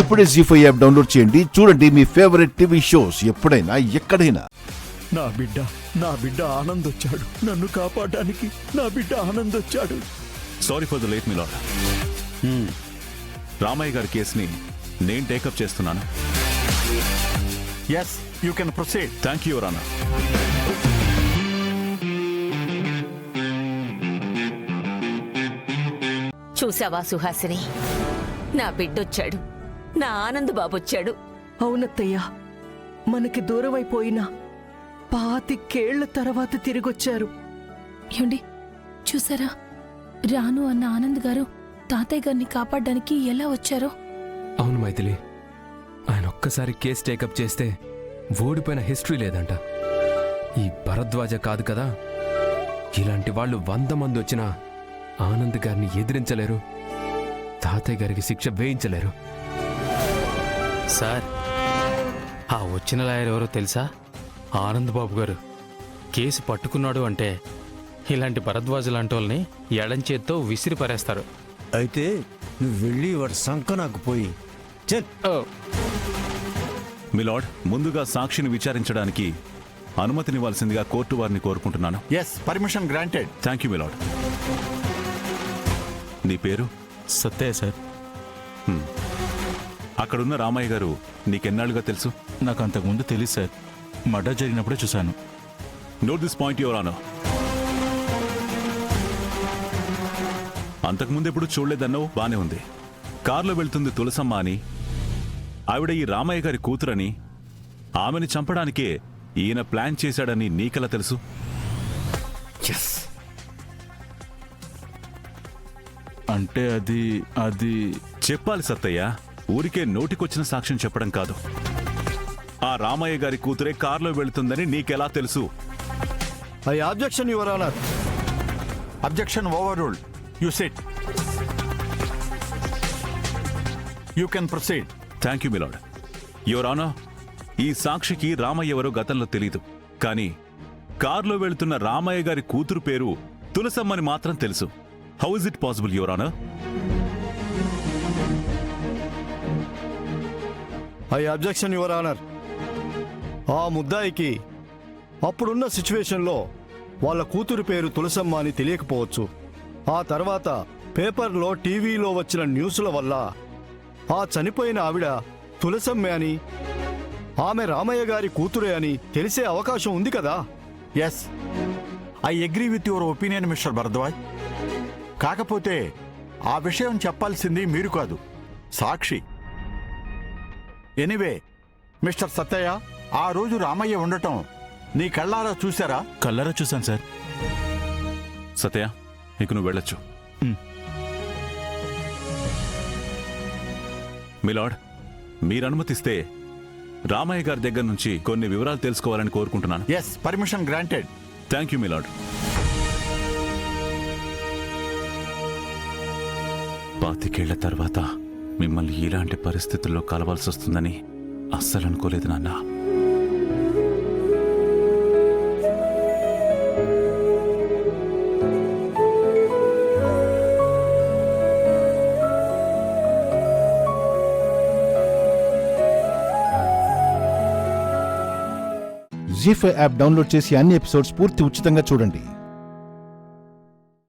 ఇప్పుడే జీ5 app download చేయండి. చూడండి మీ ఫేవరెట్ టీవీ షోస్ ఎప్పుడైనా ఎక్కడైనా. నా బిడ్డ ఆనంద్ వచ్చాడు. నన్ను కాపాడడానికి నా బిడ్డ ఆనంద్ వచ్చాడు. Sorry for the late milord. Ramayya గారి కేసుని నేను టేకప్ చేస్తున్నాను. Yes, you can proceed. Thank you your honour. చూసావా సుహాసిని, నా బిడ్డొచ్చాడు, నా ఆనంద్ బాబొచ్చాడు. అవునత్తయ్యా, మనకి దూరమైపోయిన 25 ఏళ్ల తర్వాత తిరిగొచ్చారు. ఏమండి చూసారా, రాను అన్న ఆనంద్ గారు తాతయ్య గారిని కాపాడడానికి ఎలా వచ్చారో. అవును మైథిలి, ఆయన ఒక్కసారి కేసు టేకప్ చేస్తే ఓడిపోయిన హిస్టరీ లేదంట. ఈ భరద్వాజ కాదు కదా, ఇలాంటి వాళ్ళు 100 మంది వచ్చినా ఆనంద్ గారిని ఎదిరించలేరు, తాతయ్య గారికి శిక్ష వేయించలేరు. సార్, ఆ వచ్చిన లాయర్ ఎవరో తెలుసా? ఆనంద్ బాబు గారు. కేసు పట్టుకున్నాడు అంటే ఇలాంటి భరద్వాజ లాంటి వాళ్ళని ఎడంచేత్తో విసిరి పారేస్తారు. అయితే నువ్వు వెళ్ళి వాడి సంక నాకు పోయి మిలాడ్, ముందుగా సాక్షిని విచారించడానికి అనుమతినివ్వాల్సిందిగా కోర్టు వారిని కోరుకుంటున్నాను. Yes, permission granted. Thank you milord. నీ పేరు? సత్తే సార్. అక్కడున్న రామయ్య గారు నీకెన్నాళ్ళుగా తెలుసు? నాకు అంతకుముందు తెలియదు సార్, మర్డర్ జరిగినప్పుడే చూశాను. Note this point your honour. అంతకుముందు ఎప్పుడు చూడలేదన్నావు, బానే ఉంది. కారులో వెళ్తుంది తులసమ్మ అని, ఆవిడ ఈ రామయ్య గారి కూతురని, ఆమెని చంపడానికే ఈయన ప్లాన్ చేశాడని నీకెలా తెలుసు? అంటే అది చెప్పాలి సత్తయ్య, ఊరికే నోటికొచ్చిన సాక్ష్యం చెప్పడం కాదు. ఆ రామయ్య గారి కూతురే కారులో వెళుతుందని నీకెలా తెలుసు? I objection your honour. Objection over ruled. You SIT. You can proceed. Thank you my lord. Your honour, ఈ సాక్షికి రామయ్య ఎవరో గతంలో తెలీదు, కానీ కారులో వెళుతున్న రామయ్య గారి కూతురు పేరు తులసమ్మని మాత్రం తెలుసు. How is it possible your honour? I objection your honour. ఆ ముద్దాయికి అప్పుడున్న సిచ్యువేషన్లో వాళ్ళ కూతురు పేరు తులసమ్మ అని తెలియకపోవచ్చు. ఆ తర్వాత పేపర్లో, టీవీలో వచ్చిన న్యూస్ల వల్ల ఆ చనిపోయిన ఆవిడ తులసమ్మే అని, ఆమె రామయ్య గారి కూతురే అని తెలిసే అవకాశం ఉంది కదా. Yes, I agree with your opinion mister Bharadwaj. కాకపోతే ఆ విషయం చెప్పాల్సింది మీరు కాదు, సాక్షి. ఎనీవే మిస్టర్ సత్తయ్య, ఆ రోజు రామయ్య ఉండటం నీ కళ్ళారా చూసారా? కళ్ళారా చూశాను సార్. సత్య, ఇక నువ్వు వెళ్ళొచ్చు. మిలాడ్, మీరనుమతిస్తే రామయ్య గారి దగ్గర నుంచి కొన్ని వివరాలు తెలుసుకోవాలని కోరుకుంటున్నాను. Yes, permission granted. Thank you milord. 25 ఏళ్ల తర్వాత మిమ్మల్ని ఇలాంటి పరిస్థితుల్లో కలవాల్సి వస్తుందని అస్సలు అనుకోలేదు నాన్న. జీ5 యాప్ డౌన్లోడ్ చేసి అన్ని ఎపిసోడ్స్ పూర్తి ఉచితంగా చూడండి.